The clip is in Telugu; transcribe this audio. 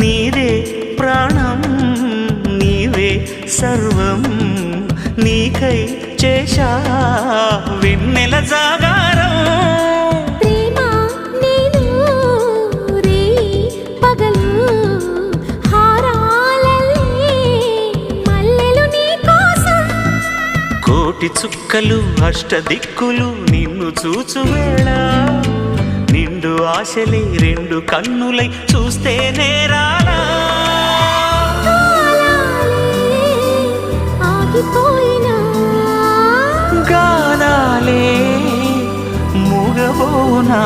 నీదే ప్రాణం నీవే సర్వం నీకై చేశా వెన్నెల జాగారం ప్రేమ నేను రే పగలు హారాలల్లే మల్లెలు నీ కోసం కోటి చుక్కలు అష్టదిక్కులు నిన్ను చూచువేళ నిండు ఆశలే రెండు కన్నులై చూస్తే నేరాలా ఆగిపోయినా గానాలే మూగబోనా